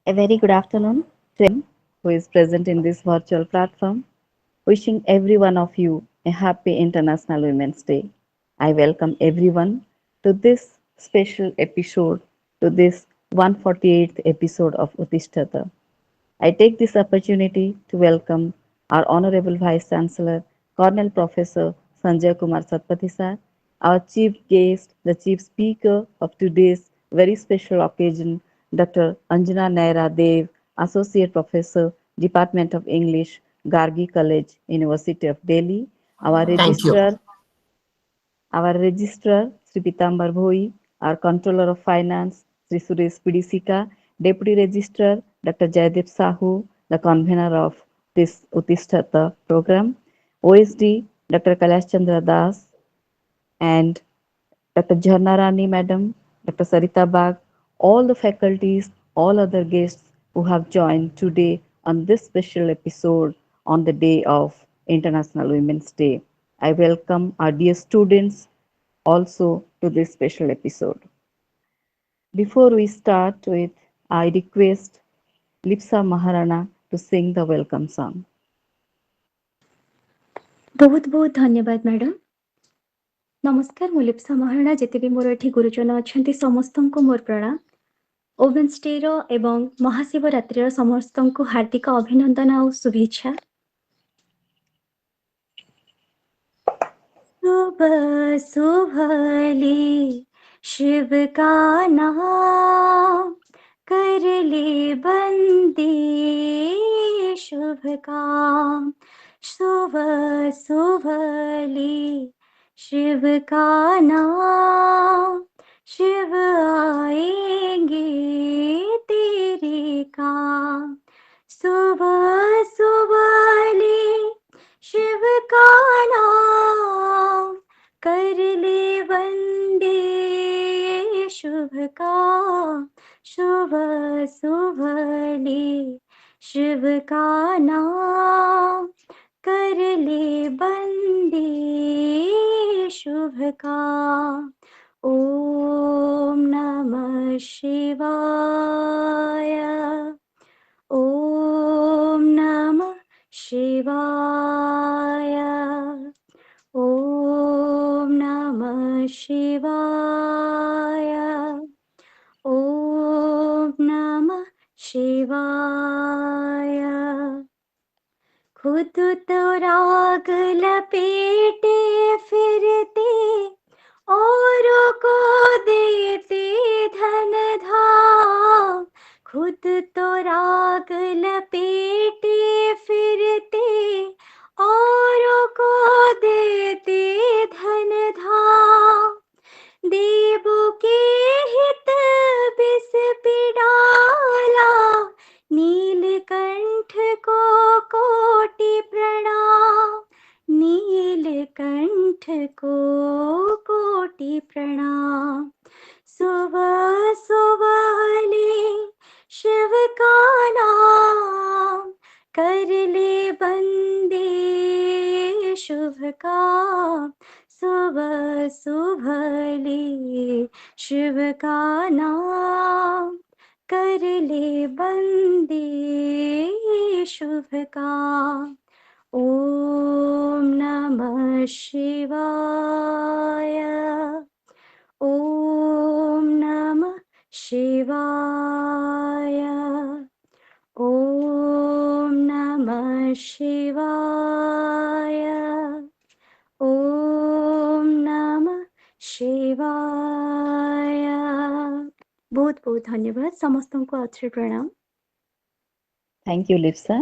A very good afternoon to who is present in this virtual platform. Wishing every one of you a happy International Women's Day. I welcome everyone to this special episode, to this 148th episode of Utishtata. I take this opportunity to welcome our Honorable Vice Chancellor, Cornell Professor Sanjay Kumar Satpathy sir, our chief guest, the chief speaker of today's very special occasion, Dr. Anjana Neira Dev, Associate Professor, Department of English, Gargi College, University of Delhi, our Thank you. Registrar, Sri Pitambar Bhoi, our Controller of Finance, Sri Suresh Pidisika, Deputy Registrar, Dr. Jaydev Sahu, the convener of this Utishtata program, OSD, Dr. Kailash Chandra Das, and Dr. Jharna Rani Madam, Dr. Sarita Bag, all the faculties, all other guests who have joined today on this special episode on the day of International Women's Day. I welcome our dear students also to this special episode. Before we start with, I request Lipsa Maharana to sing the welcome song. ବହୁତ ବହୁତ ଧନ୍ୟବାଦ madam. ନମସ୍କାର, ମୁଁ ଲିପ୍ସା ମହାରଣା। ଯେତେ ବି ମୋର ଏଠି ଗୁରୁଜନ ଅଛନ୍ତି ସମସ୍ତଙ୍କୁ ମୋର ପ୍ରଣାମ। ଓମେନ୍ସ ଡେର ଏବଂ ମହାଶିବରାତ୍ରିର ସମସ୍ତଙ୍କୁ ହାର୍ଦ୍ଦିକ ଅଭିନନ୍ଦନ ଆଉ ଶୁଭେଚ୍ଛା। सुबह सुबह ले शिव का नाम, कर ले बंदे शुभ काम। सुबह सुबह ले शिव का नाम, शिव आएंगे तेरे काम। सुबह सुबह ले शिव का नाम, कर ले वंदे शुभ काम। सुबह सुबह ले शिव का नाम, कर ले बंदे शुभ काम। ओम नमः शिवाय, ओम नमः शिवाय, ओम नमः शिवाय, ओम नमः शिवाय। खुद तो राग लपेटे फिरते, औरों को देते धन धाम। खुद तो राग लपेटे फिरते, औरों को देते धन धाम। देवों के हित बिस पिडाला, नीलकंठ को कोटि प्रणाम। नीलकंठ को कोटि प्रणाम। सुबह सुबह ले शिव का नाम, कर ले बंदे शुभ काम। सुबह सुबह ले शिव का नाम, कर ले बंदे शुभ काम। ओम नमः शिवाय, ओम नमः शिवाय, ओम नमः शिवाय, ओम नमः शिवाय। बहुत बहुत धन्यवाद समस्तଙ୍କୁ ଆଉଥରେ ପ୍ରଣାମ। Thank you, Lipsa.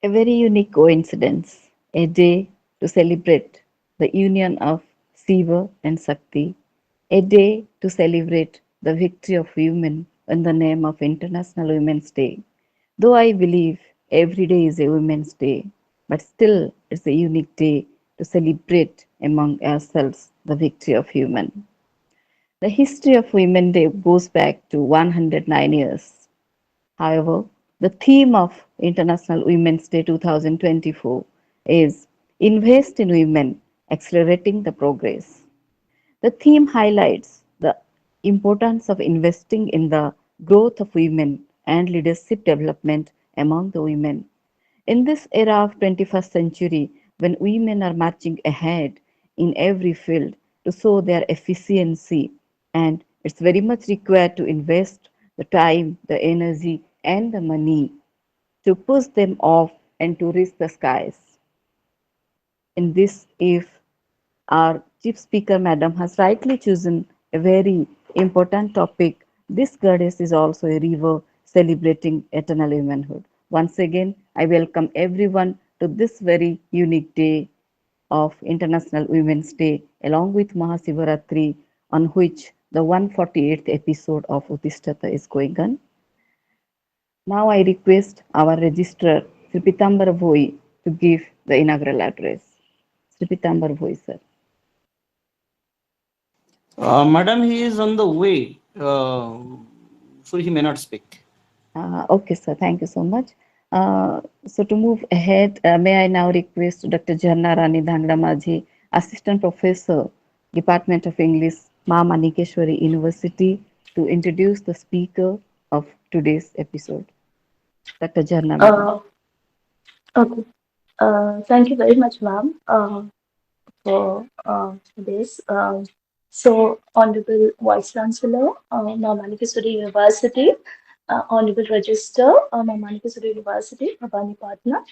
A very unique coincidence, a day to celebrate the union of Shiva and Shakti, a day to celebrate the victory of women in the name of International Women's Day. Though I believe every day is a Women's Day, but still it's a unique day to celebrate among ourselves the victory of human. The history of Women's Day goes back to 109 years. However, the theme of International Women's Day 2024 is Invest in Women, Accelerating the Progress. The theme highlights the importance of investing in the growth of women and leadership development among the women. In this era of 21st century, when women are marching ahead in every field to show their efficiency, and it's very much required to invest the time, the energy, and the money to push them off and to reach the skies. In this, if our chief speaker, madam, has rightly chosen a very important topic, this goddess is also a river celebrating eternal womanhood. Once again, I welcome everyone to this very unique day of International Women's Day, along with Mahasivaratri, on which the 148th episode of Uttishtata is going on. Now I request our registrar, Sri Pitambar Bhoi, to give the inaugural address. Sri Pitambar Bhoi, sir. Madam, he is on the way, so he may not speak. Okay, sir. Thank you so much. So to move ahead, may I now request Dr. Jharna Rani Dhangra Majhi, Assistant Professor, Department of English, Ma Manikeshwari University, to introduce the speaker of today's episode. Dr. Jharna, madam. Uh, okay. Thank you very much, ma'am, for this. Honorable Vice Chancellor, Manikeswari University, Honorable Register, Manikeswari University, Bhawanipatna,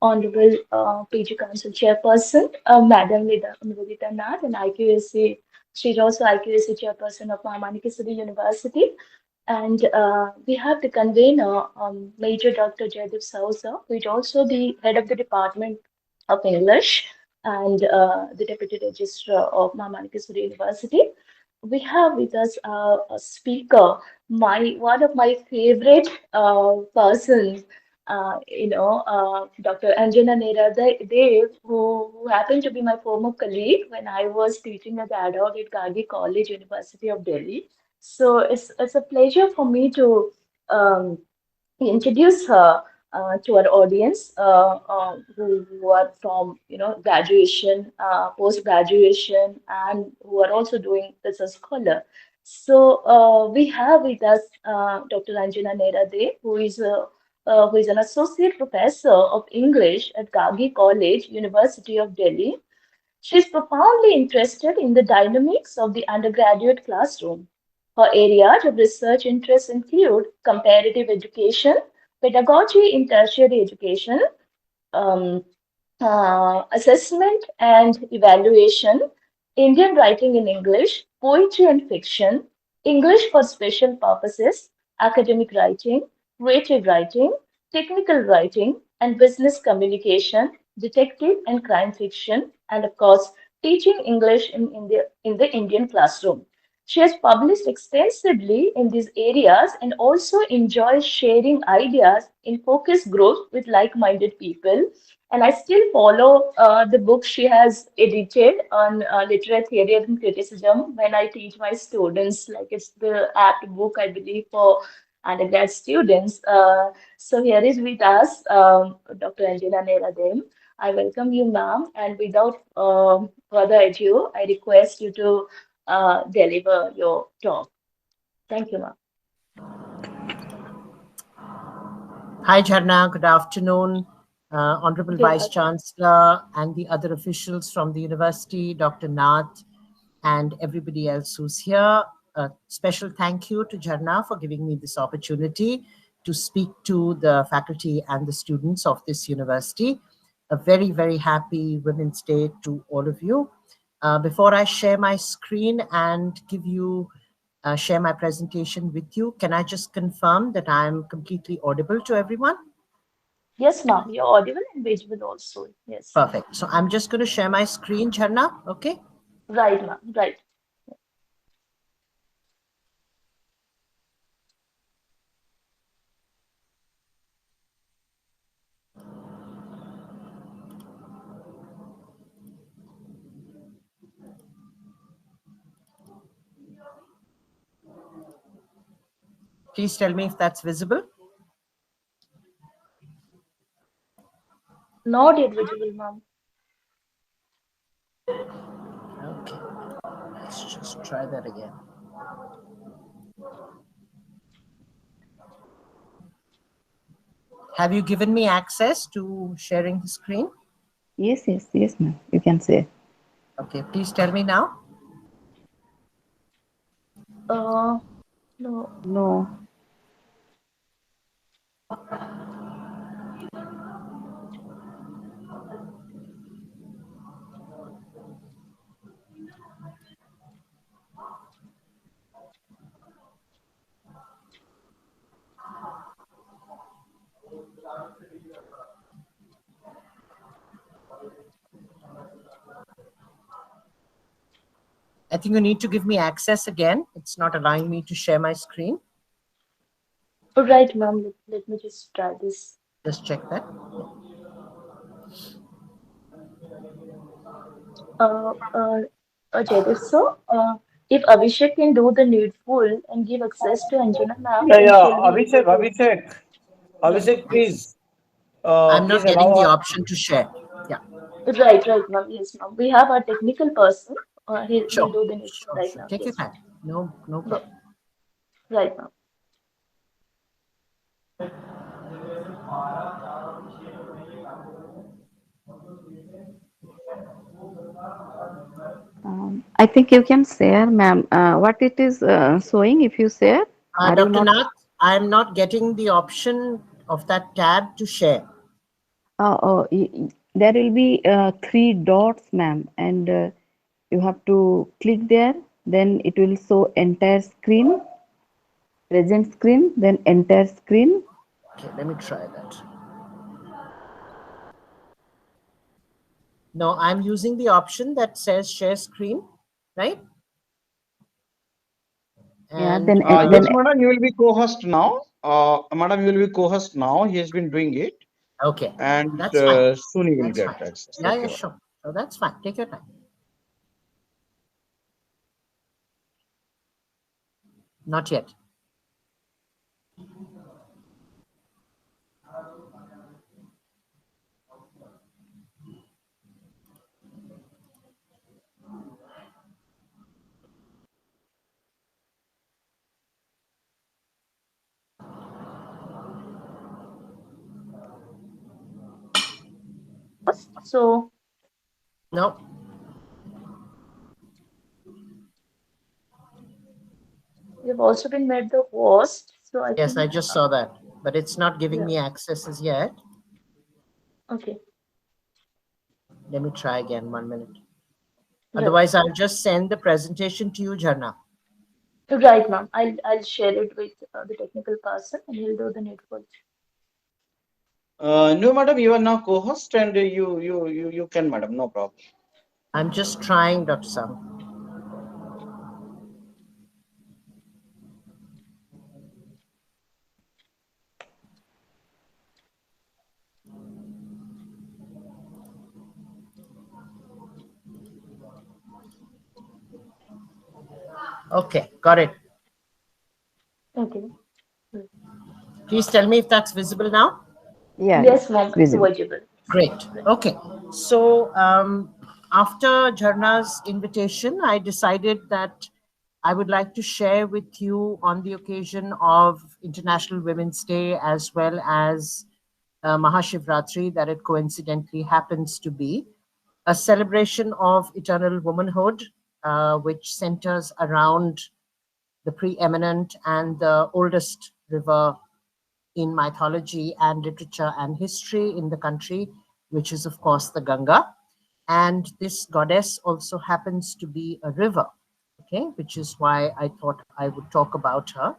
Honorable PG Council Chairperson, Madam Nivedita Nath, and IQAC, she's also IQAC Chairperson of Manikeswari University. And we have the convener, Major Dr. Jaidev Souza, who is also the head of the Department of English and the Deputy Registrar of Manikeswari University. We have with us a speaker, one of my favorite persons, Dr. Anjana Neira Dev, who happened to be my former colleague when I was teaching as adult at Gargi College, University of Delhi. So it's a pleasure for me to introduce her to our audience who are from graduation, post graduation, and who are also doing as a scholar. So we have with us Dr. Anjana Nerade, who is an associate professor of English at Gargi College, University of Delhi. She is profoundly interested in the dynamics of the undergraduate classroom. Her areas of research interests include comparative education, pedagogy in tertiary education, um, assessment and evaluation, Indian writing in English, poetry and fiction, English for special purposes, academic writing, creative writing, technical writing, and business communication, detective and crime fiction, and of course, teaching English in the Indian classroom. She has published extensively in these areas and also enjoys sharing ideas in focused groups with like minded people, and I still follow the book she has edited on literary theory and criticism when I teach my students. Like it's the apt book, I believe, for undergrad students. So here is with us Dr. Anjana Neradem. I welcome you, ma'am. And without further ado, I request you to deliver your talk. Thank you, ma'am. Hi, Jharna. Good afternoon, Honorable Good. Vice Chancellor and the other officials from the university, Dr. Nath, and everybody else who's here. A special thank you to Jharna for giving me this opportunity to speak to the faculty and the students of this university. A very, very happy Women's Day to all of you. Before I share my screen and share my presentation with you, can I just confirm that I'm completely audible to everyone? Yes, ma'am. You're audible and visible also. Yes. Perfect. So I'm just going to share my screen, Jharna. Okay. Right, ma'am. Right. Please tell me if that's visible. Not yet visible, ma'am. Okay. Let's just try that again. Have you given me access to sharing the screen? Yes, ma'am. You can say. Okay, please tell me now. No. No. I think you need to give me access again. It's not allowing me to share my screen. Right, ma'am. Let me just try this. Just check that. Uh, uh, Jaidev, so if Abhishek can do the needful and give access to Anjana ma'am, Yeah, then yeah. she'll be able to. Right, Abhishek, Yes. please, I'm please not getting the allow. option to share. Yeah, right, ma'am. Yes, ma'am. We have our technical person. He'll sure, do the needful sure, right sure. now. Take your Yes, time. No, no ma'am. problem. Right, ma'am. I think you can share, ma'am. What it is showing if you share? Are you Dr. not? Nath, I'm not getting the option of that tab to share. There will be three dots, ma'am, and you have to click there. Then it will show entire screen, present screen, then entire screen. Okay, let me try that. No, I'm using the option that says share screen, right? Yeah, And Yes, madam, you will be co-host now. Madam, you will be co-host now. He has been doing it, okay, and that's fine. soon you will That's get fine. access. Yeah, Okay, yeah, madam. sure. So that's fine. Take your time. Not yet. So, No. you've also been made the host. So I Yes, think, I just saw that, but it's not giving yeah. me access as yet. Okay. Let me try again. 1 minute. Right. Otherwise, I'll just send the presentation to you, Jharna. Right, ma'am. I'll share it with the technical person and he'll do the needful. No, madam, you are now co-host, and you can, madam, no problem. I'm just trying, Dr. Sam. Okay, got it. Okay. Please tell me if that's visible now. Yeah, Yes, it's ma'am. It's visible. visible. Great. Okay. So after Jharna's invitation, I decided that I would like to share with you on the occasion of International Women's Day as well as Mahashivratri, that it coincidentally happens to be a celebration of eternal womanhood, which centers around the preeminent and the oldest river in mythology and literature and history in the country, which is, of course, the Ganga. And this goddess also happens to be a river, okay, which is why I thought I would talk about her.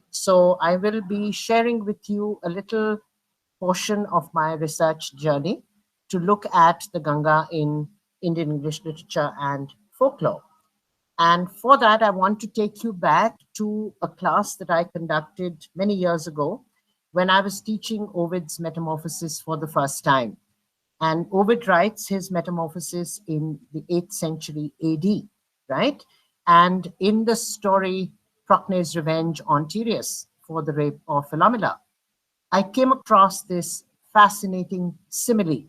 So I will be sharing with you a little portion of my research journey to look at the Ganga in Indian English literature and folklore. And for that, I want to take you back to a class that I conducted many years ago when I was teaching Ovid's Metamorphosis for the first time. And Ovid writes his Metamorphosis in the 8th century AD, right? And in the story, Procne's Revenge on Tereus for the rape of Philomela, I came across this fascinating simile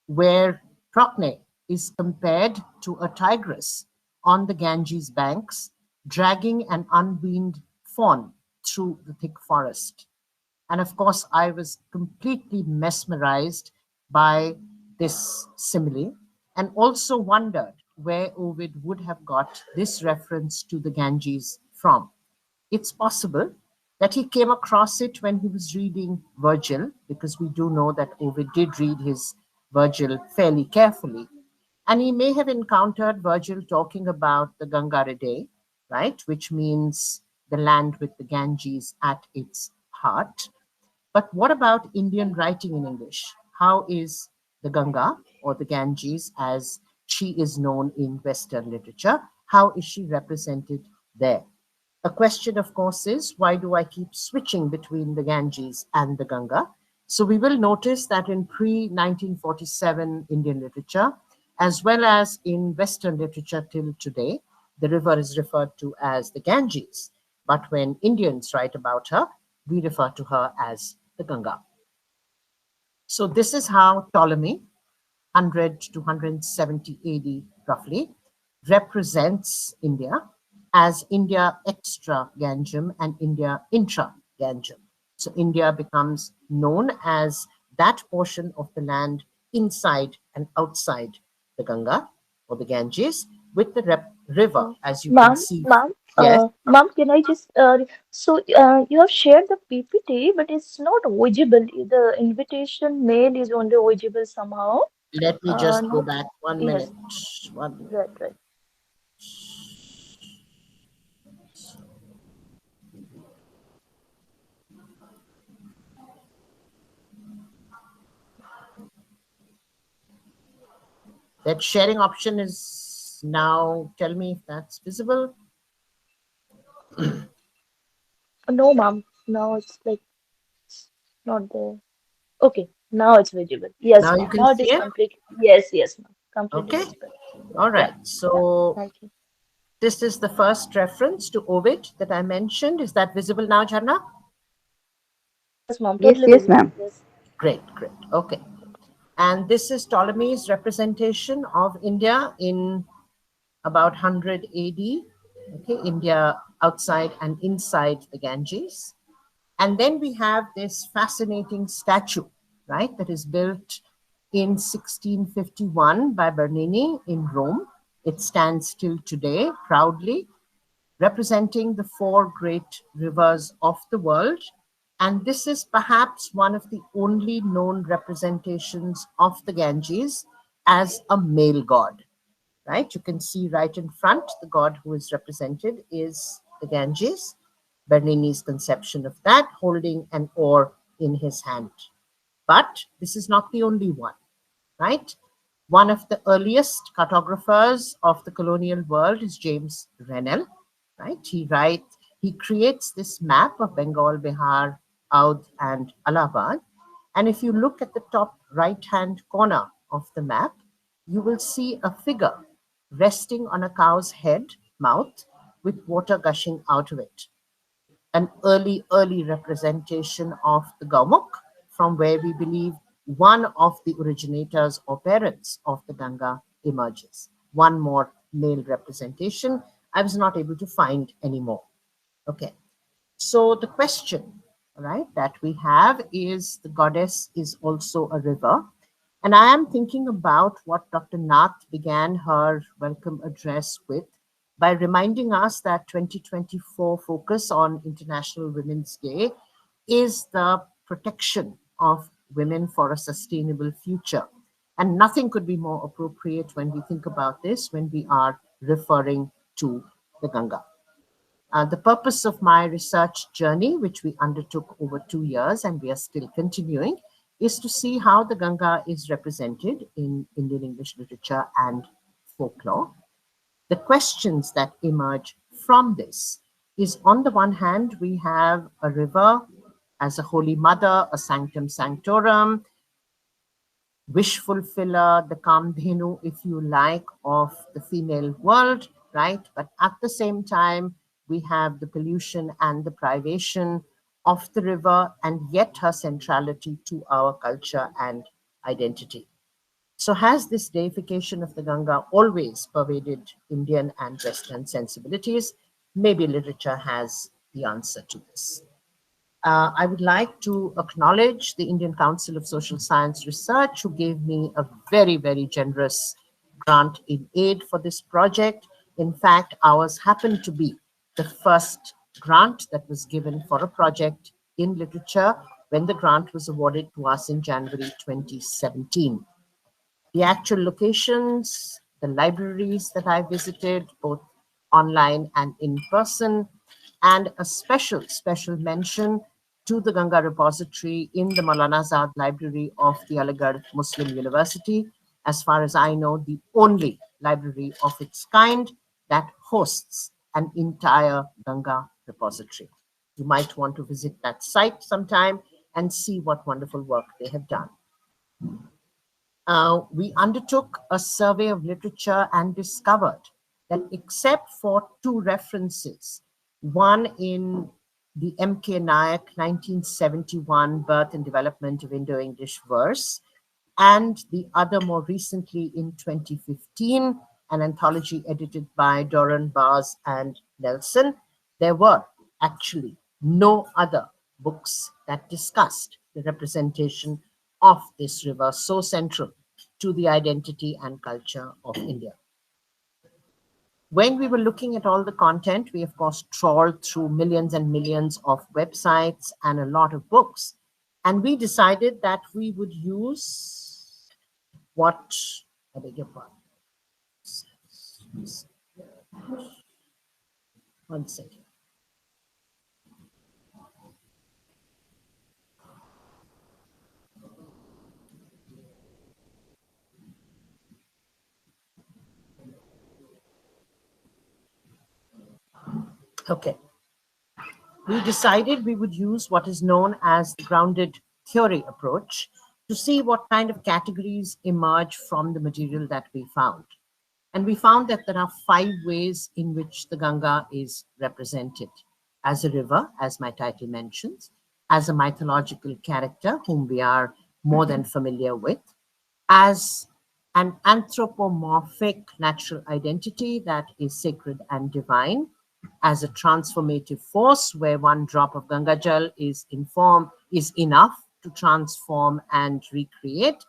where Procne is compared to a tigress on the Ganges banks, dragging an unweaned fawn through the thick forest. And of course, I was completely mesmerized by this simile and also wondered where Ovid would have got this reference to the Ganges from. It's possible that he came across it when he was reading Virgil, because we do know that Ovid did read his Virgil fairly carefully. And he may have encountered Virgil talking about the Gangaride, right, which means the land with the Ganges at its heart. But what about Indian writing in English? How is the Ganga, or the Ganges as she is known in Western literature, how is she represented there? A question, of course, is why do I keep switching between the Ganges and the Ganga? So we will notice that in pre-1947 Indian literature, as well as in Western literature till today, the river is referred to as the Ganges. But when Indians write about her, we refer to her as the Ganga. So this is how Ptolemy, 100 to 170 AD roughly, represents India as India extra Ganjam and India intra Ganjam. So India becomes known as that portion of the land inside and outside the Ganga or the Ganges, with the river, as you can Ma'am, see. ma'am, Yes, ma'am, can I just so you have shared the PPT, but it's not visible. The invitation mail is only visible somehow. let me just go Not back one minute. yes, One minute. right, right. That sharing option is now, tell me if that's visible. No, ma'am. Now it's like not there. Okay, now it's visible. Yes, Now you ma'am. can Now it see is it. complete. Yes, yes, ma'am. Completely Okay. visible. All Yeah, right. yeah. So Thank you. this is the first reference to Ovid that I mentioned. Is that visible now, Jharna? Yes, ma'am. Yes, Totally yes, visible. ma'am. Yes. Great, great. Okay. And this is Ptolemy's representation of India in about 100 AD. Okay, India outside and inside the Ganges. And then we have this fascinating statue, right, that is built in 1651 by Bernini in Rome. It stands still today proudly, representing the four great rivers of the world. And this is perhaps one of the only known representations of the Ganges as a male god, right? You can see right in front, the god who is represented is the Ganges, Bernini's conception of that, holding an oar in his hand. But this is not the only one, right? One of the earliest cartographers of the colonial world is James Rennell, right? He creates this map of Bengal, Bihar, Oudh, and Allahabad. And if you look at the top right-hand corner of the map, you will see a figure resting on a cow's head, mouth, with water gushing out of it. An early representation of the Gaumuk, from where we believe one of the originators or parents of the Ganga emerges. One more male representation. I was not able to find any more. Okay. So the question, right, that we have is the goddess is also a river. And I am thinking about what Dr. Nath began her welcome address with by reminding us that 2024 focus on International Women's Day is the protection of women for a sustainable future. And nothing could be more appropriate when we think about this, when we are referring to the Ganga. The purpose of my research journey, which we undertook over 2 years and we are still continuing, is to see how the Ganga is represented in Indian English literature and folklore. The questions that emerge from this is, on the one hand, we have a river as a holy mother, a sanctum sanctorum, wish fulfiller, the Kamdhenu, if you like, of the female world, right? But at the same time, we have the pollution and the privation of the river, and yet her centrality to our culture and identity. So, has this deification of the Ganga always pervaded Indian and Western sensibilities? Maybe literature has the answer to this. I would like to acknowledge the Indian Council of Social Science Research, who gave me a very, very generous grant in aid for this project. In fact, ours happened to be the first grant that was given for a project in literature when the grant was awarded to us in January 2017. The actual locations, the libraries that I visited, both online and in person, and a special mention to the Ganga repository in the Maulana Azad Library of the Aligarh Muslim University, as far as I know, the only library of its kind that hosts an entire Ganga repository. You might want to visit that site sometime and see what wonderful work they have done. We undertook a survey of literature and discovered that except for two references, one in the M.K. Nayak 1971 Birth and Development of Indo-English Verse, and the other more recently in 2015, an anthology edited by Doran, Bars, and Nelson, there were actually no other books that discussed the representation of this river, so central to the identity and culture of India. When we were looking at all the content, we of course trawled through millions and millions of websites and a lot of books. And we decided that we would use what, I beg your pardon. One second. Okay. We decided we would use what is known as the grounded theory approach to see what kind of categories emerge from the material that we found. And we found that there are 5 ways in which the Ganga is represented: as a river, as my title mentions, as a mythological character whom we are more than familiar with, as an anthropomorphic natural identity that is sacred and divine, as a transformative force where one drop of Ganga Jal is enough to transform and recreate,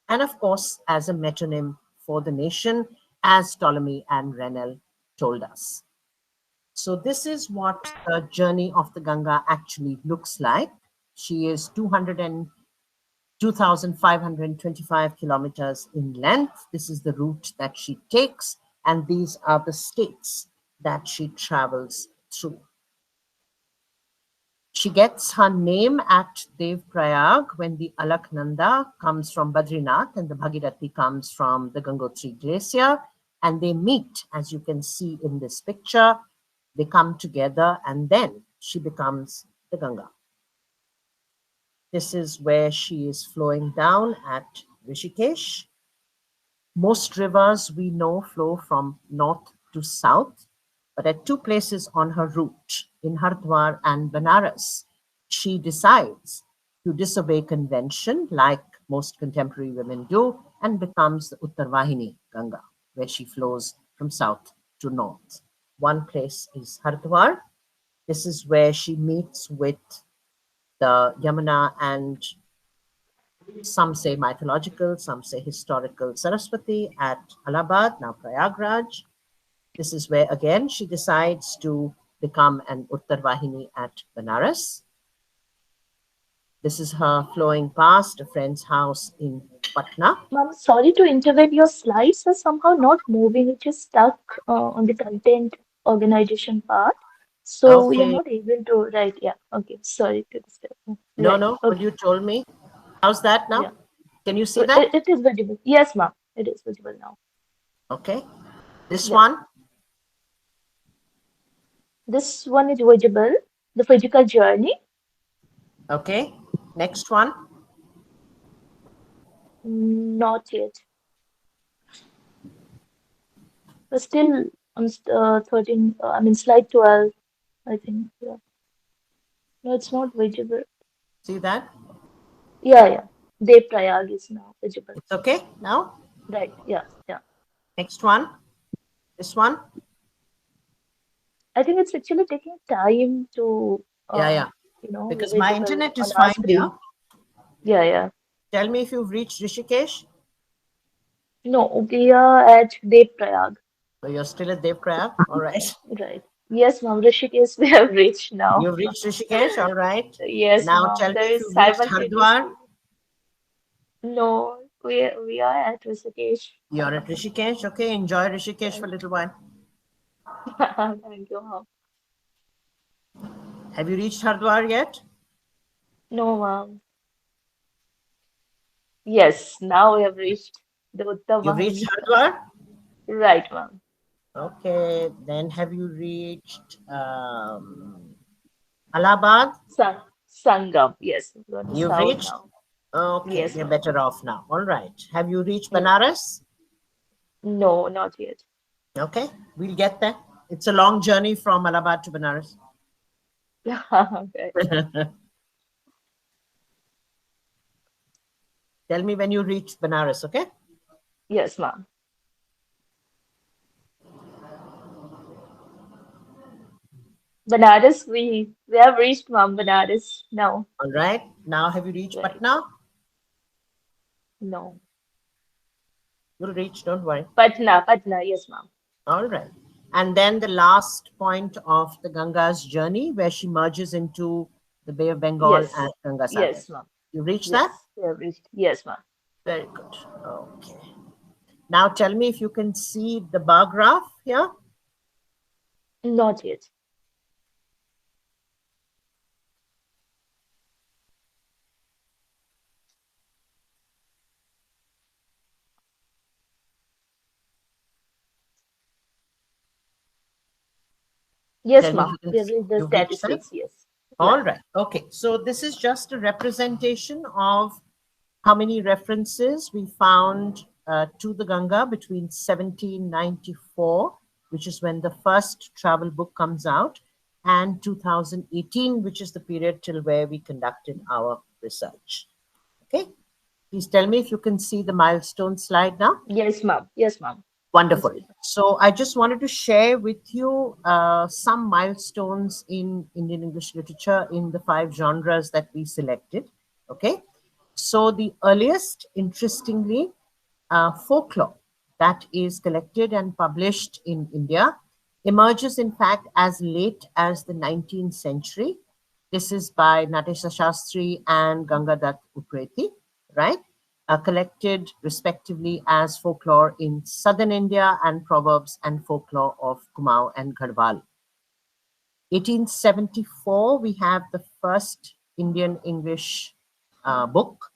and of course as a metonym for the nation, as Ptolemy and Renel told us. So this is what the journey of the Ganga actually looks like. She is 2,525 kilometers in length. This is the route that she takes, and these are the states that she travels through. She gets her name at Dev Prayag when the Alaknanda comes from Badrinath and the Bhagirathi comes from the Gangotri Glacier, and they meet, as you can see in this picture. They come together and then she becomes the Ganga. This is where she is flowing down at Rishikesh. Most rivers we know flow from north to south, but at 2 places on her route, in Hardwar and Banaras, she decides to disobey convention like most contemporary women do and becomes the Uttarvahini Ganga, where she flows from south to north. One place is Hardwar. This is where she meets with the Yamuna and some say mythological, some say historical Saraswati at Allahabad, now Prayagraj. This is where again she decides to become an Uttarvahini at Banaras. This is her flowing past a friend's house in Patna. Ma'am, sorry to interrupt. Your slides are somehow not moving. It is stuck on the content organization part. So you're Okay. not able to write. Yeah. Okay. Sorry to disturb. No, Right. no, Okay. you told me. How's that now? Yeah. Can you see that? It is visible. Yes, ma'am. It is visible now. Okay. This Yeah. one? This one is visible. The physical journey. Okay. Next one? Not yet. But still on 13. I mean slide 12. I think. Yeah. No, it's not visible. See that? Yeah. Yeah. Dev Prayag is now visible. It's okay now? Right. Yeah. Yeah. Next one? This one? I think it's actually taking time to Yeah, yeah. Because my visible internet on is our fine here. screen. Yeah, yeah. Tell me if you've reached Rishikesh. No, we are at Dev Prayag. So you're still at Devprayag. All right. Right. Yes, ma'am. Rishikesh, we have reached now. You've reached Rishikesh. All right. Yes, Now ma'am. tell me There if is you've reached Hardwar. simultaneously. No, we are at Rishikesh. You're at Rishikesh. Okay. Enjoy Rishikesh for a Right. little while. Thank you, ma'am. Have you reached Hardwar yet? No, ma'am. Yes, now we have reached the You've reached Uttama. Hardwar? Right, ma'am. Okay. Then have you reached Allahabad? Sangam. Yes, we're going to You've south reached? now. Okay. Yes, We're ma'am. better off now. All right. Have you reached Yes. Banaras? No, not yet. Okay. We'll get there. It's a long journey from Allahabad to Banaras. Okay. Tell me when you reach Banaras, okay? Yes, ma'am. Banaras, we have reached, ma'am, Banaras now. All right. Now have you reached Right. Patna? No. You'll reach, don't worry. Patna, yes, ma'am. All right. And then the last point of the Ganga's journey, where she merges into the Bay of Bengal and Yes. Ganga Sagar. Yes, ma'am. You reached that? Yes, we have reached. Yes, ma'am. Very good. Okay. Now tell me if you can see the bar graph here. Not yet. Yes, Tell me if ma'am. you can We have reached the you've reached that. statistics. Yes. All Yeah. right. Okay. So this is just a representation of how many references we found to the Ganga between 1794, which is when the first travel book comes out, and 2018, which is the period till where we conducted our research. Okay. Please tell me if you can see the milestone slide now. Yes, ma'am. Yes, ma'am. Wonderful. Yes, So I just wanted to share with you some milestones in Indian English literature in the 5 genres that we selected. Okay. So the earliest, interestingly, folklore that is collected and published in India emerges, in fact, as late as the 19th century. This is by Natesa Shastri and Gangadat Upreti, right? Collected respectively as folklore in southern India and proverbs and folklore of Kumaon and Garhwal. 1874, we have the first Indian English book.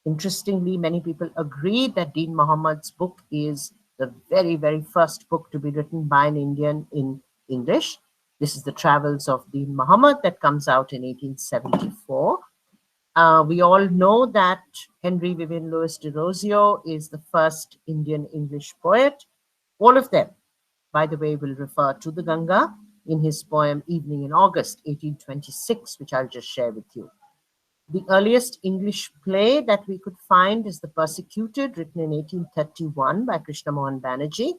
Interestingly, many people agree that Dean Muhammad's book is the very, very first book to be written by an Indian in English. This is the Travels of Dean Muhammad that comes out in 1874. We all know that Henry Vivian Lewis de Rosio is the first Indian English poet. All of them, by the way, will refer to the Ganga in his poem Evening in August, 1826, which I'll just share with you. The earliest English play that we could find is The Persecuted, written in 1831 by Krishna Mohan Banerjee.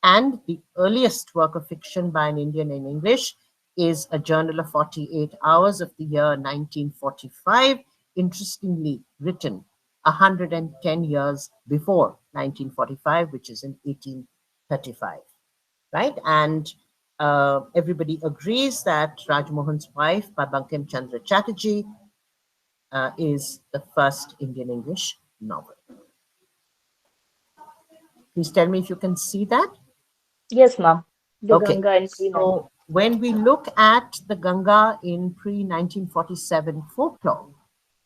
And the earliest work of fiction by an Indian in English is A Journal of 48 Hours of the year 1945, interestingly written 110 years before 1945, which is in 1835, right? And everybody agrees that Rajmohan's Wife by Bankim Chandra Chatterjee is the first Indian English novel. Please tell me if you can see that. Yes, ma'am. The Okay, Ganga and pre so when we look at the Ganga in pre-1947 folklore,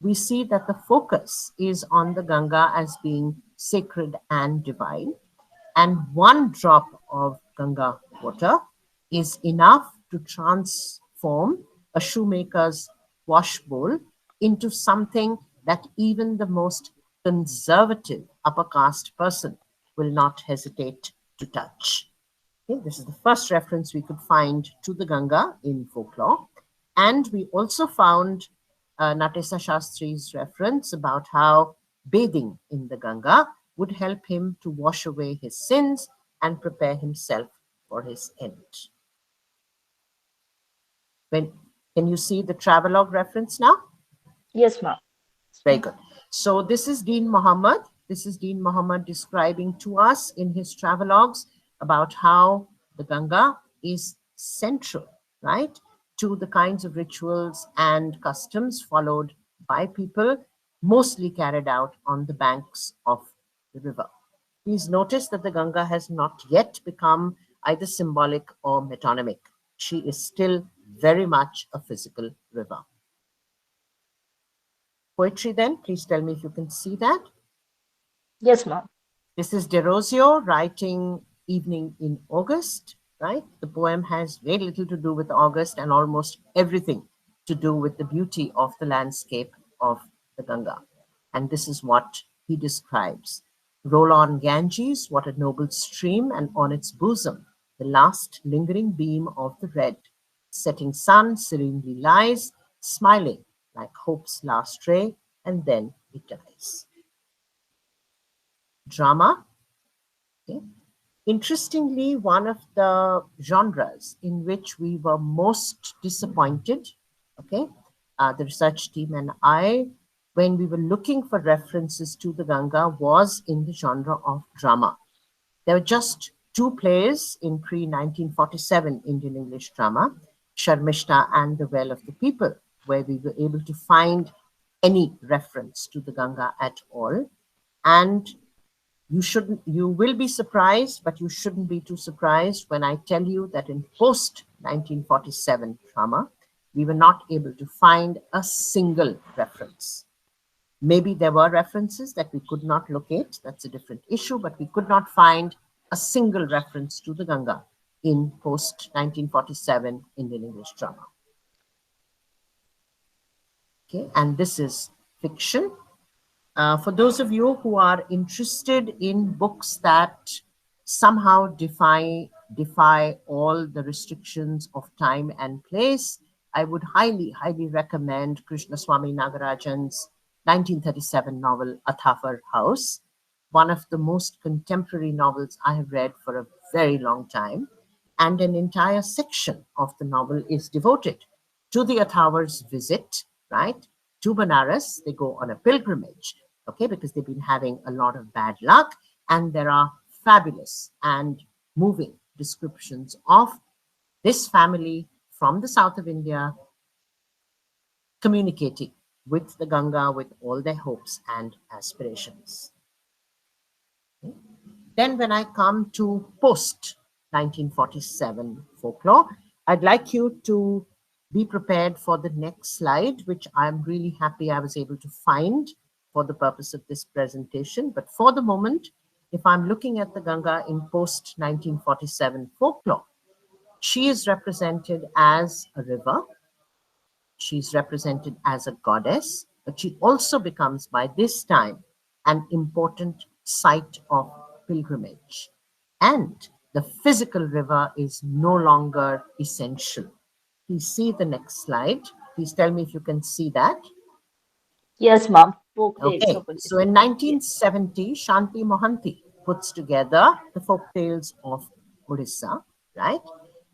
we see that the focus is on the Ganga as being sacred and divine, and one drop of Ganga water is enough to transform a shoemaker's wash bowl into something that even the most conservative upper caste person will not hesitate to touch. Okay, this is the first reference we could find to the Ganga in folklore. And we also found Natesa Shastri's reference about how bathing in the Ganga would help him to wash away his sins and prepare himself for his end. When Can you see the travelogue reference now? Yes, ma'am. Very good. So this is Dean Muhammad. This is Dean Muhammad describing to us in his travelogues about how the Ganga is central, right, to the kinds of rituals and customs followed by people, mostly carried out on the banks of the river. Please notice that the Ganga has not yet become either symbolic or metonymic. She is still very much a physical river. Poetry then, please tell me if you can see that. Yes, ma'am. This is Derosio writing Evening in August, right? The poem has very little to do with August and almost everything to do with the beauty of the landscape of the Ganga. And this is what he describes. Roll on Ganges, what a noble stream, and on its bosom, the last lingering beam of the red setting sun serenely lies, smiling like hope's last ray, and then it dies. Drama. Okay. Interestingly, one of the genres in which we were most disappointed, okay, the research team and I, when we were looking for references to the Ganga, was in the genre of drama. There were just two plays in pre-1947 Indian English drama, Sharmishta and The Well of the People, where we were able to find any reference to the Ganga at all. And you will be surprised, but you shouldn't be too surprised when I tell you that in post 1947 drama, we were not able to find a single reference. Maybe there were references that we could not locate. That's a different issue, but we could not find a single reference to the Ganga in post 1947 Indian English drama. Okay, and this is fiction. For those of you who are interested in books that somehow defy all the restrictions of time and place, I would highly, highly recommend Krishnaswamy Nagarajan's 1937 novel Athafar House, one of the most contemporary novels I have read for a very long time. And an entire section of the novel is devoted to the Athavar's visit, right, to Banaras. They go on a pilgrimage, okay, because they've been having a lot of bad luck. And there are fabulous and moving descriptions of this family from the south of India communicating with the Ganga with all their hopes and aspirations. Okay. Then when I come to post 1947 folklore, I'd like you to be prepared for the next slide, which I'm really happy I was able to find for the purpose of this presentation. But for the moment, if I'm looking at the Ganga in post 1947 folklore, she is represented as a river. She's represented as a goddess, but she also becomes by this time an important site of pilgrimage. And the physical river is no longer essential. Please see the next slide. Please tell me if you can see that. Yes, ma'am. Folk tales Okay, of so in 1970, Shanti Mohanty puts together the folk tales of Odisha, right?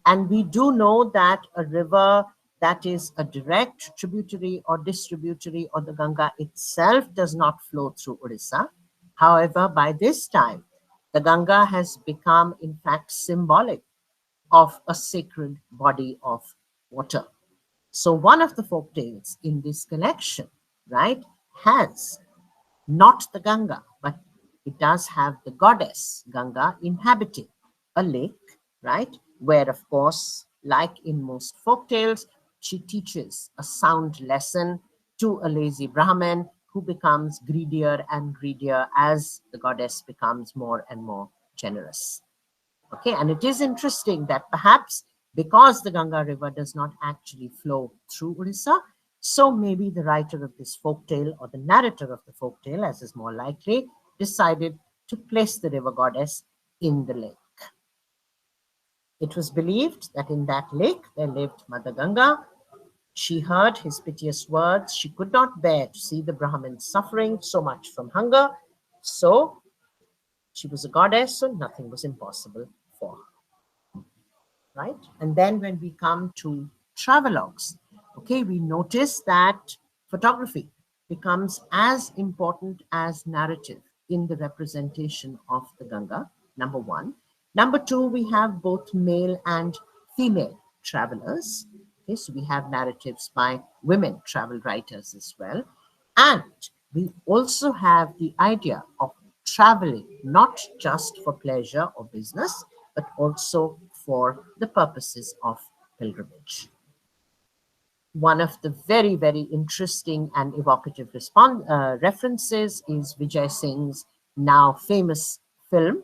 And we do know that a river that is a direct tributary or distributary of the Ganga itself does not flow through Odisha. However, by this time, the Ganga has become, in fact, symbolic of a sacred body of water. So one of the folk tales in this collection, right, has not the Ganga, but it does have the goddess Ganga inhabiting a lake, right, where, of course, like in most folk tales, she teaches a sound lesson to a lazy Brahmin who becomes greedier and greedier as the goddess becomes more and more generous. Okay, and it is interesting that perhaps because the Ganga river does not actually flow through Odisha, so maybe the writer of this folktale or the narrator of the folktale, as is more likely, decided to place the river goddess in the lake. It was believed that in that lake there lived Mother Ganga. She heard his piteous words. She could not bear to see the Brahmins suffering so much from hunger. So she was a goddess, so nothing was impossible for her. Right? And then when we come to travelogues, Okay, we notice that photography becomes as important as narrative in the representation of the Ganga, number one. Number two, we have both male and female travelers. Okay, so we have narratives by women travel writers as well. And we also have the idea of traveling not just for pleasure or business, but also for the purposes of pilgrimage. One of the very, very interesting and evocative references is Vijay Singh's now famous film,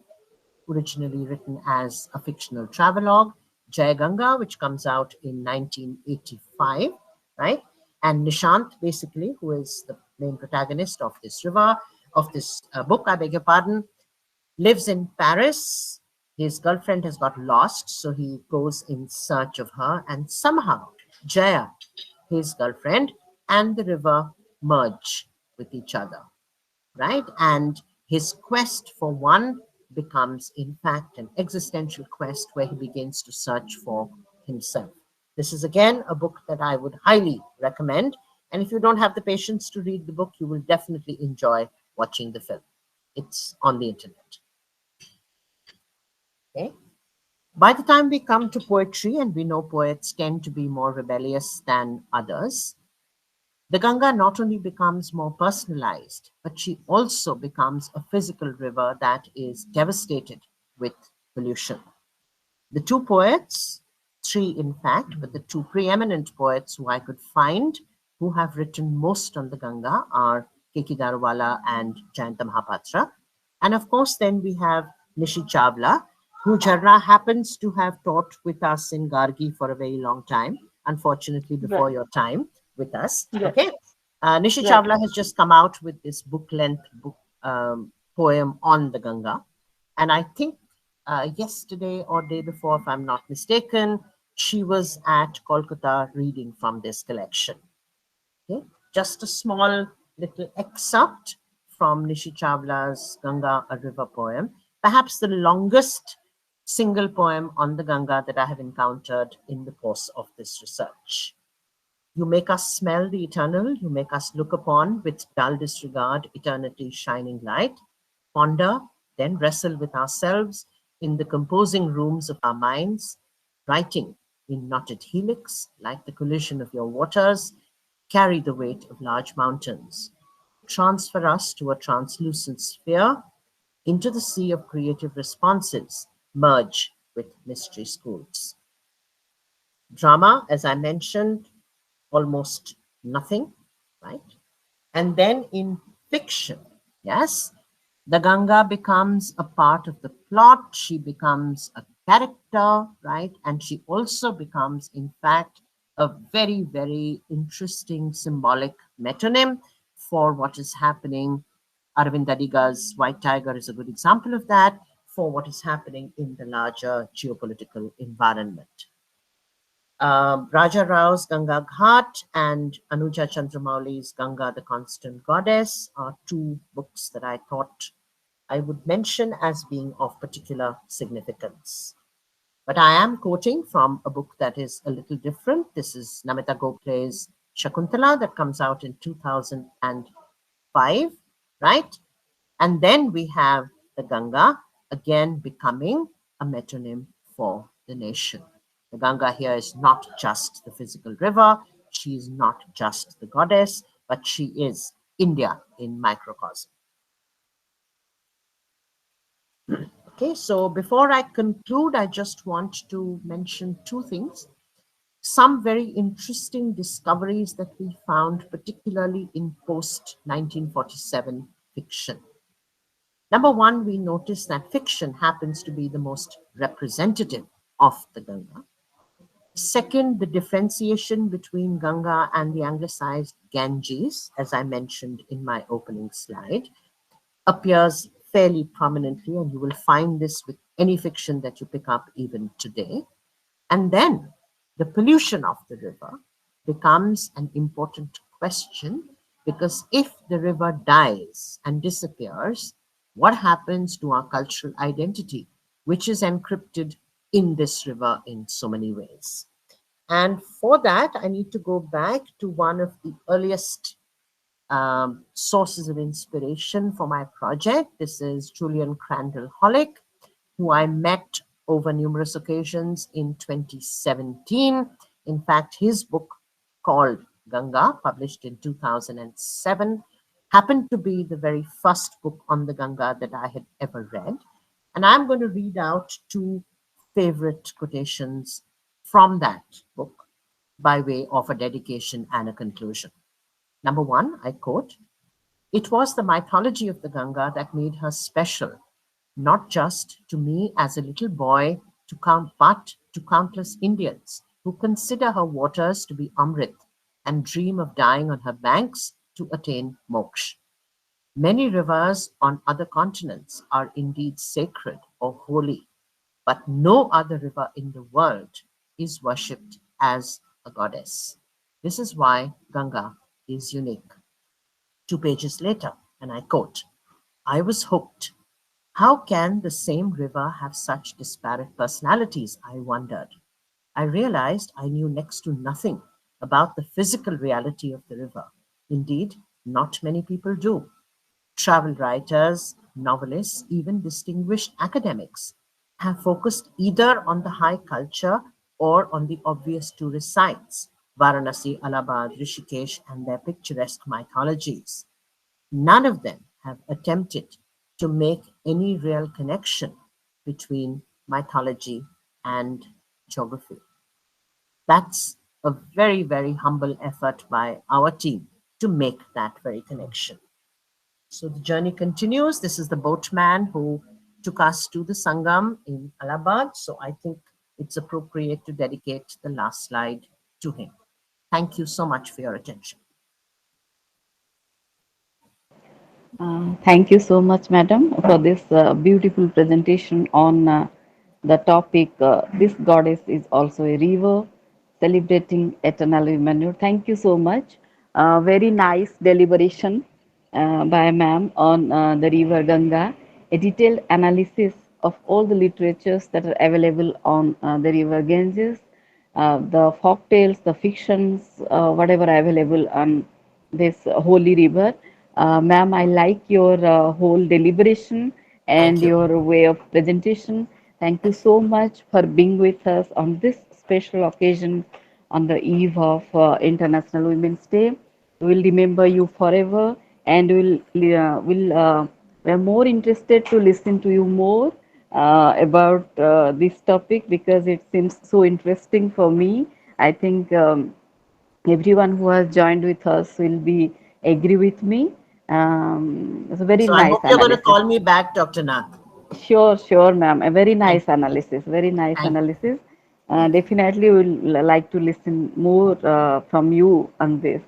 originally written as a fictional travelogue, Jai Ganga, which comes out in 1985, right? And Nishant, basically, who is the main protagonist of this book, I beg your pardon, lives in Paris. His girlfriend has got lost, so he goes in search of her, and somehow Jaya, his girlfriend, and the river merge with each other, right? And his quest for one becomes, in fact, an existential quest where he begins to search for himself. This is again a book that I would highly recommend. And if you don't have the patience to read the book, you will definitely enjoy watching the film. It's on the internet. Okay. By the time we come to poetry, and we know poets tend to be more rebellious than others, the Ganga not only becomes more personalized, but she also becomes a physical river that is devastated with pollution. The two poets, three in fact, but the two preeminent poets who I could find who have written most on the Ganga are K.K. Darwala and Jayanta Mahapatra. And of course, then we have Nishi Chawla, who Jharna happens to have taught with us in Gargi for a very long time, unfortunately before Right. your time with us. Right. Okay. Nishi Right. Chawla has just come out with this book-length poem on the Ganga. And I think yesterday or day before, if I'm not mistaken, she was at Kolkata reading from this collection. Okay? Just a small little excerpt from Nishi Chawla's Ganga, a River poem, perhaps the longest single poem on the Ganga that I have encountered in the course of this research. You make us smell the eternal, you make us look upon with dull disregard eternity's shining light, ponder, then wrestle with ourselves in the composing rooms of our minds, writing in knotted helix like the collision of your waters, carry the weight of large mountains, transfer us to a translucent sphere, into the sea of creative responses, merge with mystery schools. Drama, as I mentioned, almost nothing, right? And then in fiction, yes, the Ganga becomes a part of the plot. She becomes a character, right? And she also becomes, in fact, a very, very interesting symbolic metonym for what is happening. Aravind Adiga's White Tiger is a good example of that, for what is happening in the larger geopolitical environment. Raja Rao's Ganga Ghat and Anuja Chandramauli's Ganga, the Constant Goddess are two books that I thought I would mention as being of particular significance. But I am quoting from a book that is a little different. This is Namita Gokhale's Shakuntala that comes out in 2005, right? And then we have the Ganga again becoming a metonym for the nation. The Ganga here is not just the physical river, she is not just the goddess, but she is India in microcosm. Okay, so before I conclude, I just want to mention two things. Some very interesting discoveries that we found, particularly in post 1947 fiction. Number one, we notice that fiction happens to be the most representative of the Ganga. Second, the differentiation between Ganga and the anglicized Ganges, as I mentioned in my opening slide, appears fairly prominently, and you will find this with any fiction that you pick up even today. And then the pollution of the river becomes an important question, because if the river dies and disappears, what happens to our cultural identity, which is encrypted in this river in so many ways? And for that, I need to go back to one of the earliest sources of inspiration for my project. This is Julian Crandall Hollick, who I met over numerous occasions in 2017. In fact, his book called Ganga, published in 2007, happened to be the very first book on the Ganga that I had ever read. And I'm going to read out two favorite quotations from that book by way of a dedication and a conclusion. Number one, I quote, "It was the mythology of the Ganga that made her special, not just to me as a little boy, but to countless Indians who consider her waters to be Amrit and dream of dying on her banks to attain moksha. Many rivers on other continents are indeed sacred or holy, but no other river in the world is worshipped as a goddess. This is why Ganga is unique." 2 pages later, and I quote, "I was hooked. How can the same river have such disparate personalities?" I wondered. I realized I knew next to nothing about the physical reality of the river. Indeed, not many people do. Travel writers, novelists, even distinguished academics have focused either on the high culture or on the obvious tourist sites, Varanasi, Allahabad, Rishikesh, and their picturesque mythologies. None of them have attempted to make any real connection between mythology and geography. That's a very, very humble effort by our team to make that very connection. So the journey continues. This is the boatman who took us to the Sangam in Allahabad. So I think it's appropriate to dedicate the last slide to him. Thank you so much for your attention. Thank you so much, madam, for this beautiful presentation on the topic. This goddess is also a river, celebrating eternal manure. Thank you so much. Very nice deliberation by ma'am on the river Ganga. A detailed analysis of all the literatures that are available on the river Ganges, the folk tales, the fictions, whatever available on this holy river. Ma'am, I like your whole deliberation Thank and you. your way of presentation. Thank you so much for being with us on this special occasion on the eve of International Women's Day. We will remember you forever, and we're more interested to listen to you more about this topic because it seems so interesting for me. I think everyone who has joined with us will be agree with me. It's a very So I nice hope you're going to analysis. call me back, Dr. Nath. Sure, sure, ma'am. A very Thank nice you. analysis. Very nice Thank you. analysis. Thank you. Definitely, will like to listen more from you on this.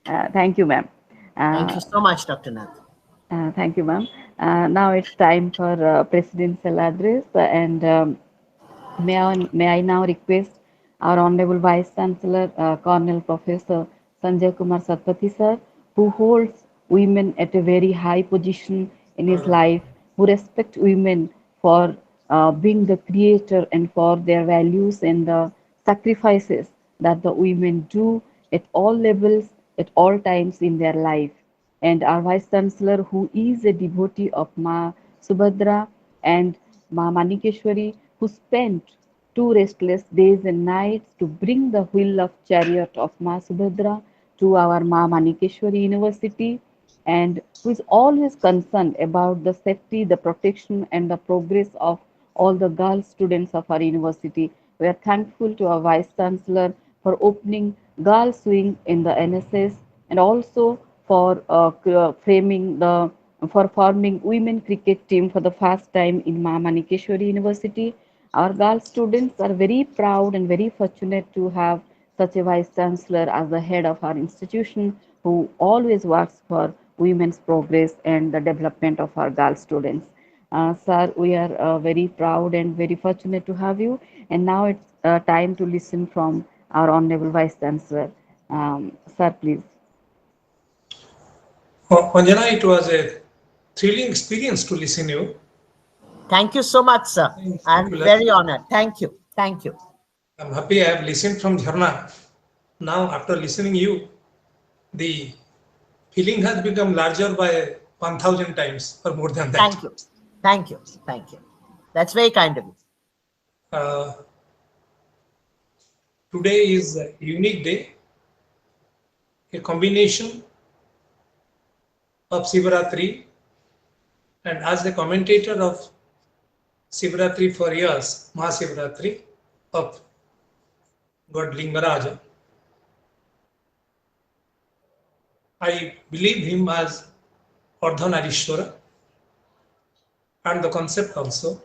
Thank you, ma'am. Thank Uh, you so much, Dr. Nath. Thank you, ma'am. Now it's time for presidential address, and may I now request our Honorable Vice Chancellor, Colonel Professor Sanjay Kumar Satpathy sir, who holds women at a very high position in his life, who respect women for being the creator and for their values and the sacrifices that the women do at all levels, at all times in their life, and our Vice Chancellor, who is a devotee of Ma Subhadra and Ma Manikeshwari, who spent 2 restless days and nights to bring the wheel of chariot of Ma Subhadra to our Ma Manikeshwari University, and who is always concerned about the safety, the protection, and the progress of all the girl students of our university. We are thankful to our Vice Chancellor for opening girls' wing in the NSS and also for framing the for forming women cricket team for the first time in Mahanikeshwari University. Our girl students are very proud and very fortunate to have such a vice chancellor as the head of our institution who always works for women's progress and the development of our girl students. Sir, we are very proud and very fortunate to have you. And now it's time to listen from our Honorable Vice Chancellor. Sir, please. Anjana, it was a thrilling experience to listen to you. Thank you so much, sir. In I'm particular, very honored. Thank you. Thank you. I'm happy I have listened from Jharna. Now, after listening you, the feeling has become larger by 1,000 times or more than that. Thank you. Thank you. Thank you. That's very kind of you. Uh, Today is a unique day, a combination of Sivaratri, and as the commentator of Sivaratri for years, Mahasivaratri of God Lingaraja, I believe him as Ardhanarishwara and the concept also.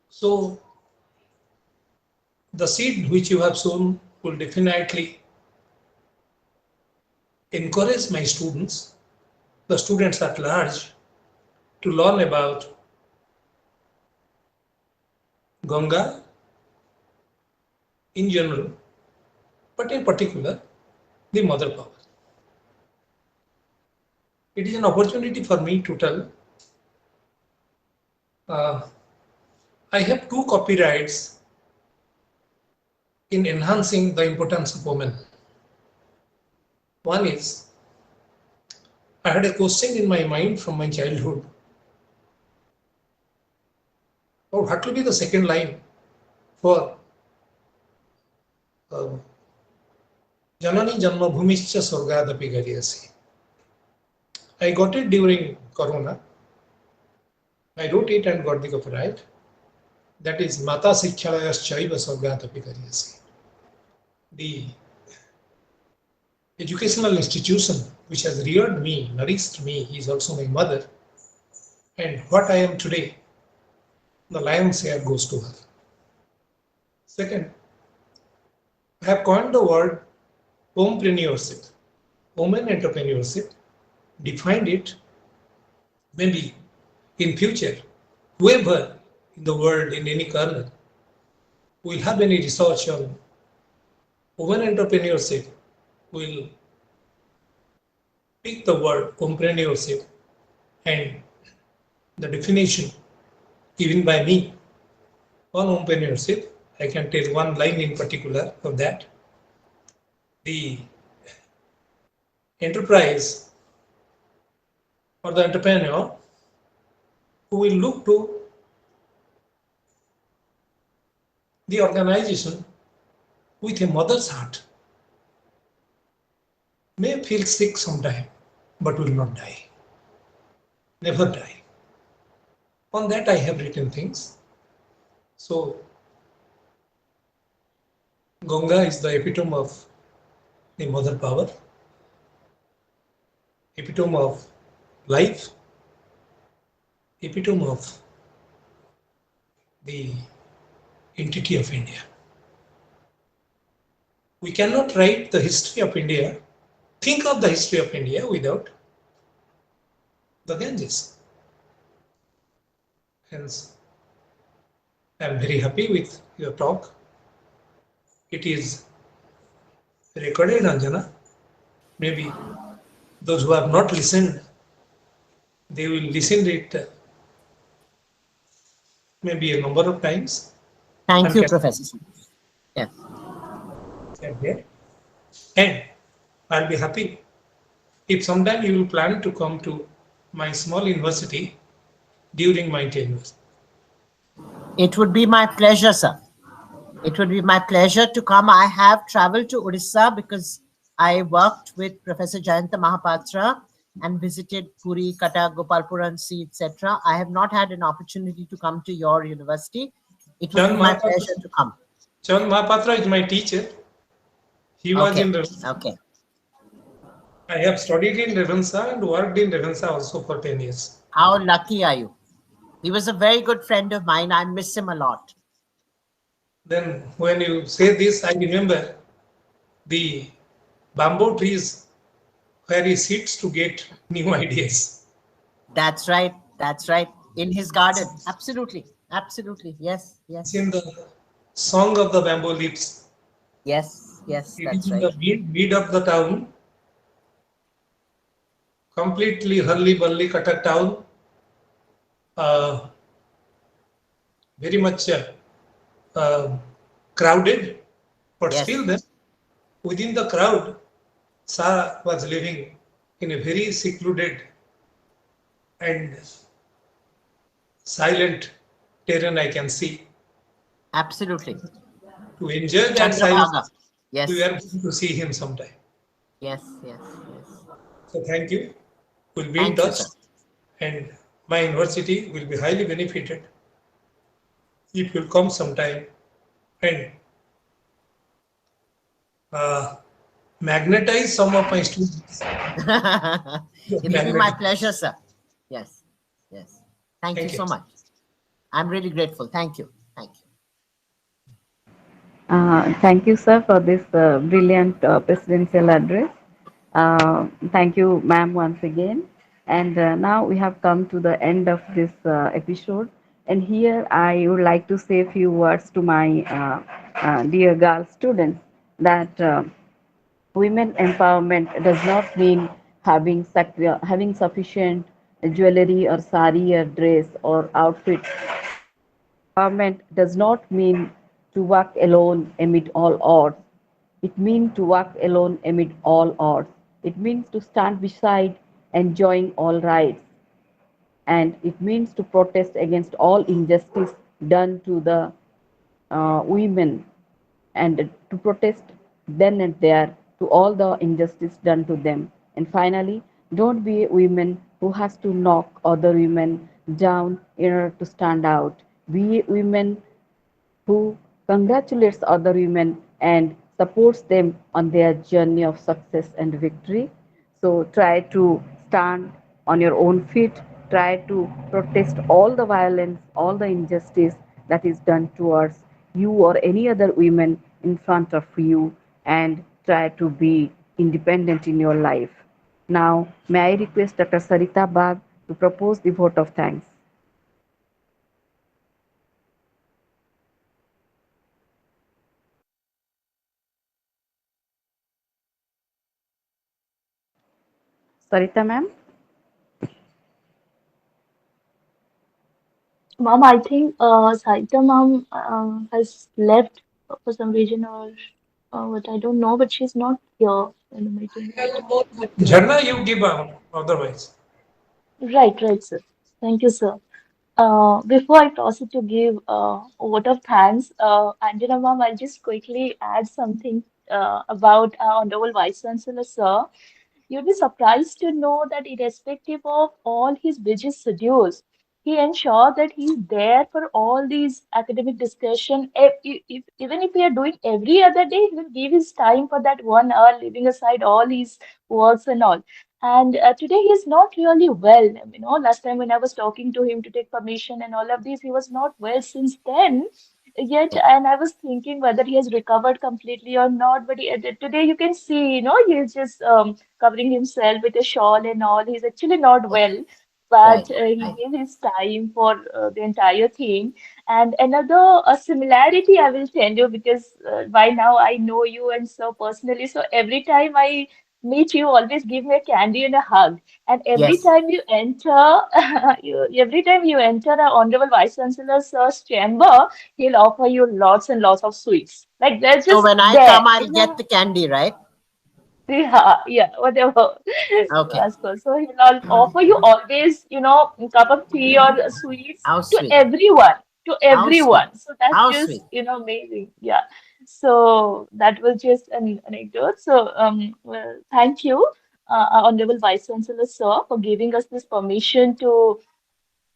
So the seed which you have sown will definitely encourage my students, the students at large, to learn about Ganga in general, but in particular, the mother power. It is an opportunity for me to tell. I have two copyrights in enhancing the importance of women. One is, I had a question in my mind from my childhood. Oh, what will be the second line for Janani Janma Bhumischa Swargadapi Gariyasi? I got it during Corona. I wrote it and got the copyright. That is Mata Sikshalayas Chaiva Swargadapi Gariyasi. The educational institution which has reared me, nourished me, is also my mother. And what I am today, the lion's share goes to her. Second, I have coined the word homepreneurship, women entrepreneurship, defined it. Maybe in future, whoever in the world, in any corner, will have any research on women entrepreneurship, will pick the word homepreneurship and the definition given by me on homepreneurship. I can tell one line in particular of that. The enterprise or the entrepreneur who will look to the organization with a mother's heart may feel sick sometime, but will not die. Never die. On that I have written things. So Ganga is the epitome of the mother power, epitome of life, epitome of the entity of India. We cannot write the history of India, think of the history of India without the Ganges. Hence, I am very happy with your talk. It is recorded, Anjana. Maybe those who have not listened, they will listen to it maybe a number of times. Thank you, Professor. Yes. And I'll be happy if sometime you will plan to come to my small university during my tenure. It would be my pleasure, sir. It would be my pleasure to come. I have traveled to Odisha because I worked with Professor Jayanta Mahapatra and visited Puri, Cuttack, Gopalpuransi, etc. I have not had an opportunity to come to your university. It would be my pleasure to come. Chan Mahapatra is my teacher. He was in Okay. I have studied in Revansa and worked in Revansa also for 10 years. How lucky are you? He was a very good friend of mine. I miss him a lot. Then when you say this, I remember the bamboo trees where he sits to get new ideas. That's right. That's right. In his garden. Absolutely. Absolutely. Yes. Yes. It's in the song of the bamboo leaves. Yes. Yes. It That's is in right. the mid of the town, completely hurly-burly Cuttack town, very much uh, crowded, but Yes. still then within the crowd, Sarah was living in a very secluded and silent terrain, I can see. Absolutely. To enjoy that Chandrabhaga. silence, we Yes. were going to see him sometime. Yes. Yes. Yes. So thank you. We'll be in Thank you, touch, sir. and my university will be highly benefited if you'll come sometime and uh, magnetize some of my students. It will be my Magnetic. pleasure, sir. Yes. Yes. Thank you Thank you. so much. I'm really grateful. Thank you. Thank you. Thank you, sir, for this brilliant presidential address. Thank you, ma'am, once again. And now we have come to the end of this episode. And here I would like to say a few words to my dear girl students that women empowerment does not mean having sufficient jewelry or sari or dress or outfit. Empowerment does not mean to walk alone amid all odds. It means to walk alone amid all odds. It means to stand beside enjoying all rights. And it means to protest against all injustice done to the women and to protest then and there to all the injustice done to them. And finally, don't be a woman who has to knock other women down in order to stand out. Be a women who congratulates other women and supports them on their journey of success and victory. So try to stand on your own feet, try to protest all the violence, all the injustice that is done towards you or any other women in front of you, and try to be independent in your life. Now, may I request Dr. Sarita Bag to propose the vote of thanks? Sarita ma'am? Mom, I think Saita mom has left for some reason or what I don't know, but she's not here in the meeting right now. Jharna, you give otherwise. Right, right, sir. Thank you, sir. Before I toss it to give a vote of thanks, Anjana ma'am, I'll just quickly add something about our Honorable Vice Chancellor, sir. You'll be surprised to know that irrespective of all his busy schedules, he ensures that he's there for all these academic discussion. Even if we are doing every other day, he will give his time for that 1 hour, leaving aside all his works and all. And today he is not really well. You know, last time when I was talking to him to take permission and all of this, he was not well since then. Yet, Yeah. and I was thinking whether he has recovered completely or not. But today you can see, you know, he's just covering himself with a shawl and all. He's actually not well, Right. but he Right. gave his time for the entire thing. And another similarity I will tell you because by now I know you and so personally. So every time I meet you, always give me a candy and a hug. And every Yes. time you enter, every time you enter our Honorable Vice Chancellor's chamber, he'll offer you lots and lots of sweets. Like they're So just when I there, come, I'll you get know. the candy, right? Yeah, yeah, whatever you Okay. ask for. So he'll offer you always, you know, a cup of tea or sweets How to sweet. everyone, to How sweet. everyone. So that's How just, sweet. you know, amazing. Yeah. So that was just an anecdote. So well, thank you, our Honorable Vice Chancellor, sir, for giving us this permission to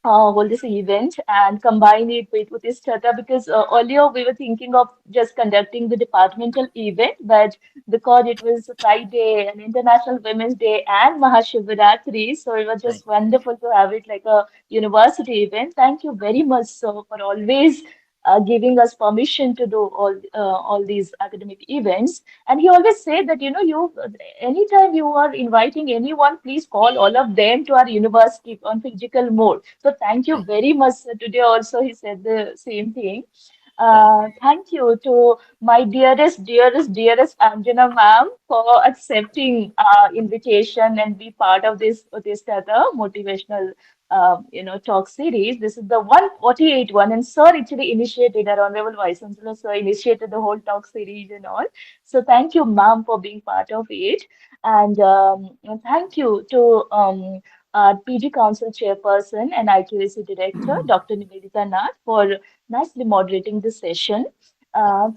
hold this event and combine it with this startup because earlier we were thinking of just conducting the departmental event, but because it was Friday and International Women's Day and Mahashivratri, so it was Right. just wonderful to have it like a university event. Thank you very much, sir, for always giving us permission to do all these academic events. And he always said that, you know, you anytime you are inviting anyone, please call all of them to our university on physical mode. So thank you Right. very much. Today also he said the same thing. Thank you to my dearest Anjana ma'am for accepting invitation and be part of this other motivational talk series. This is the 148 one, and sir actually initiated, our honorable vice chancellor sir initiated the whole talk series and all. So thank you, ma'am, for being part of it, and thank you to PG Council Chairperson and IQAC Director, Dr. Nivedita Nath, for nicely moderating this session.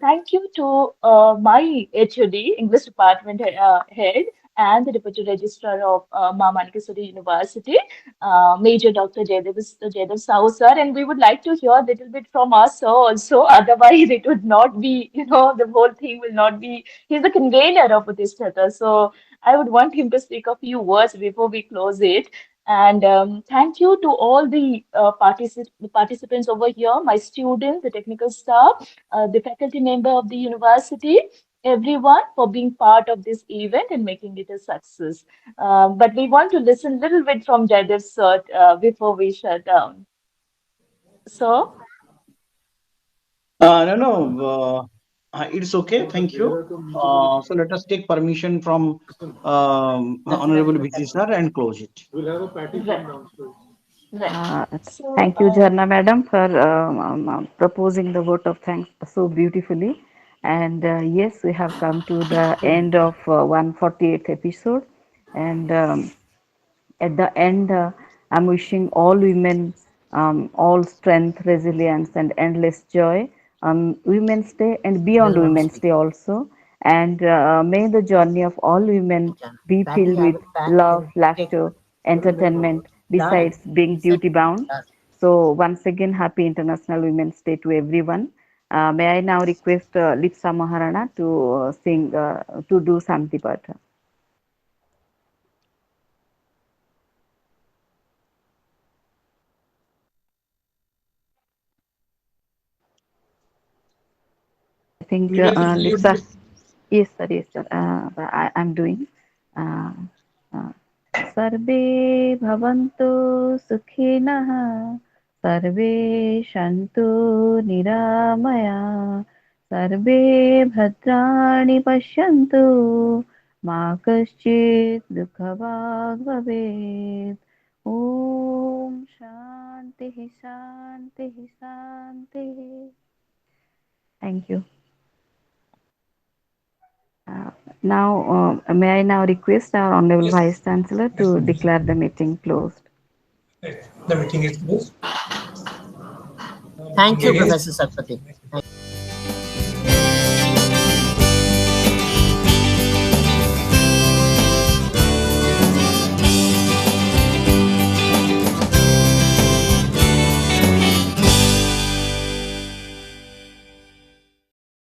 Thank you to my HOD, English Department Head, and the Deputy Registrar of Manikeswari University, Major Dr. Jaydev Sahu sir. And we would like to hear a little bit from us sir also. Otherwise, it would not be, the whole thing will not be. He's the convener of this theater. So I would want him to speak a few words before we close it. And thank you to all the participants over here, my students, the technical staff, the faculty member of the university, everyone for being part of this event and making it a success. But we want to listen a little bit from Jaidev sir before we shut down. So, No, it's okay. Thank you. So let us take permission from Honorable VC sir and close it. right, right. Uh, So, Thank you, Jharna Madam, for proposing the vote of thanks so beautifully. And yes, we have come to the end of 148th episode. And at the end, I'm wishing all women all strength, resilience, and endless joy on Women's Day and beyond Will not Women's speak. Day also. And may the journey of all women Anjana. be Patty, filled I with will pack love, and take laughter, entertainment, done. besides being He said duty bound. done. So, once again, happy International Women's Day to everyone. May I now request Lipsa Maharana to to do Samti Patha. I think You Lipsa. Yes, sir. Yes, sir. I'm doing. Uh, uh, सर्वे भवन्तु सुखिनः सर्वे सन्तु निरामया सर्वे भद्राणि पश्यन्तु मा कश्चित् दुःखभाग् भवेत् ॐ शान्तिः शान्तिः शान्तिः Thank you. Uh, now, may I now request our Honorable yes, Vice Chancellor yes, to declare the meeting closed? right. The meeting is closed. Thank you, Meeting is Professor Satpathy. Thank you.